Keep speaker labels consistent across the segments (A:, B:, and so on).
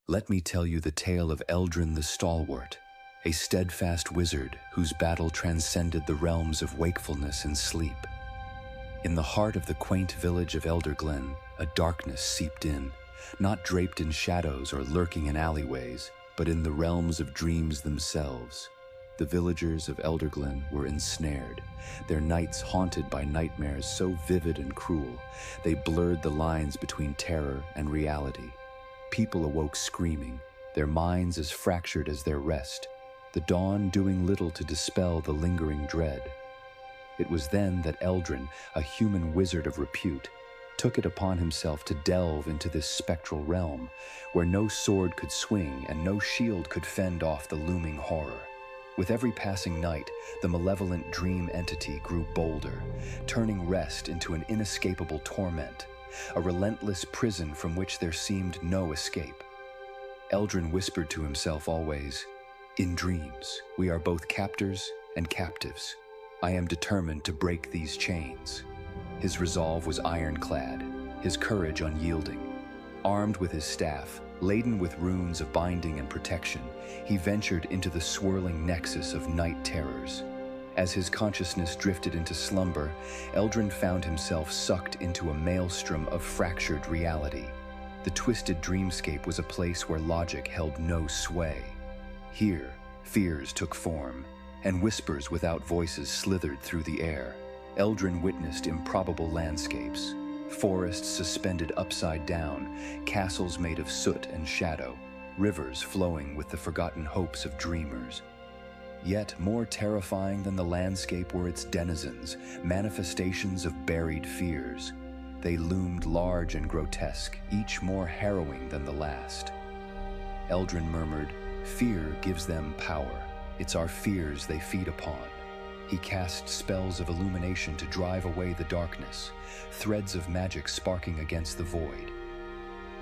A: Let me tell you the tale of Eldrin the Stalwart, a steadfast wizard whose battle transcended the realms of wakefulness and sleep. In the heart of the quaint village of Elderglen, a darkness seeped in, not draped in shadows or lurking in alleyways, but in the realms of dreams themselves. The villagers of Elderglen were ensnared, their nights haunted by nightmares so vivid and cruel, they blurred the lines between terror and reality. People awoke screaming, their minds as fractured as their rest, the dawn doing little to dispel the lingering dread. It was then that Eldrin, a human wizard of repute, took it upon himself to delve into this spectral realm, where no sword could swing and no shield could fend off the looming horror. With every passing night, the malevolent dream entity grew bolder, turning rest into an inescapable torment, a relentless prison from which there seemed no escape. Eldrin whispered to himself always, "In dreams, we are both captors and captives. I am determined to break these chains." His resolve was ironclad, his courage unyielding. Armed with his staff, laden with runes of binding and protection, he ventured into the swirling nexus of night terrors. As his consciousness drifted into slumber, Eldrin found himself sucked into a maelstrom of fractured reality. The twisted dreamscape was a place where logic held no sway. Here, fears took form, and whispers without voices slithered through the air. Eldrin witnessed improbable landscapes, forests suspended upside down, castles made of soot and shadow, rivers flowing with the forgotten hopes of dreamers. Yet more terrifying than the landscape were its denizens, manifestations of buried fears. They loomed large and grotesque, each more harrowing than the last. Eldrin murmured, "Fear gives them power. It's our fears they feed upon." He cast spells of illumination to drive away the darkness, threads of magic sparking against the void.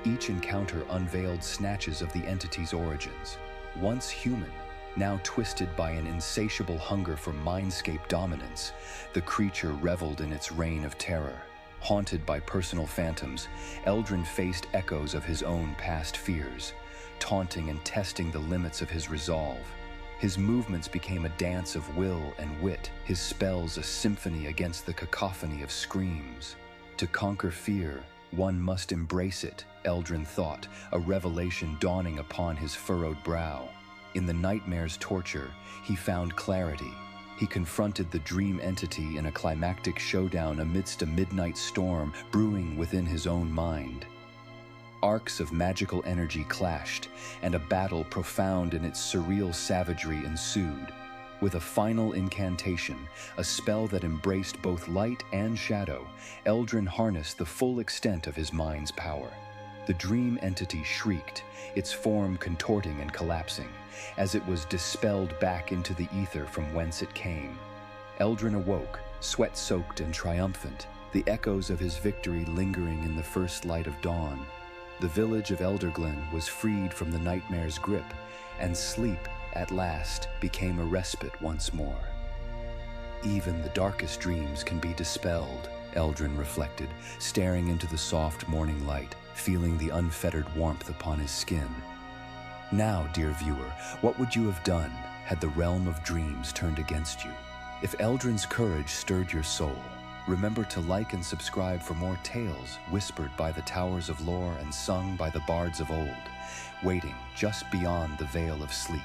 A: Each encounter unveiled snatches of the entity's origins. Once human, now twisted by an insatiable hunger for mindscape dominance, the creature reveled in its reign of terror. Haunted by personal phantoms, Eldrin faced echoes of his own past fears, taunting and testing the limits of his resolve. His movements became a dance of will and wit, his spells a symphony against the cacophony of screams. To conquer fear, one must embrace it, Eldrin thought, a revelation dawning upon his furrowed brow. In the nightmare's torture, he found clarity. He confronted the dream entity in a climactic showdown amidst a midnight storm brewing within his own mind. Arcs of magical energy clashed, and a battle profound in its surreal savagery ensued. With a final incantation, a spell that embraced both light and shadow, Eldrin harnessed the full extent of his mind's power. The dream entity shrieked, its form contorting and collapsing, as it was dispelled back into the ether from whence it came. Eldrin awoke, sweat-soaked and triumphant, the echoes of his victory lingering in the first light of dawn. The village of Elderglen was freed from the nightmare's grip, and sleep, at last, became a respite once more. Even the darkest dreams can be dispelled, Eldrin reflected, staring into the soft morning light, feeling the unfettered warmth upon his skin. Now, dear viewer, what would you have done had the realm of dreams turned against you? If Eldrin's courage stirred your soul, remember to like and subscribe for more tales whispered by the towers of lore and sung by the bards of old, waiting just beyond the veil of sleep.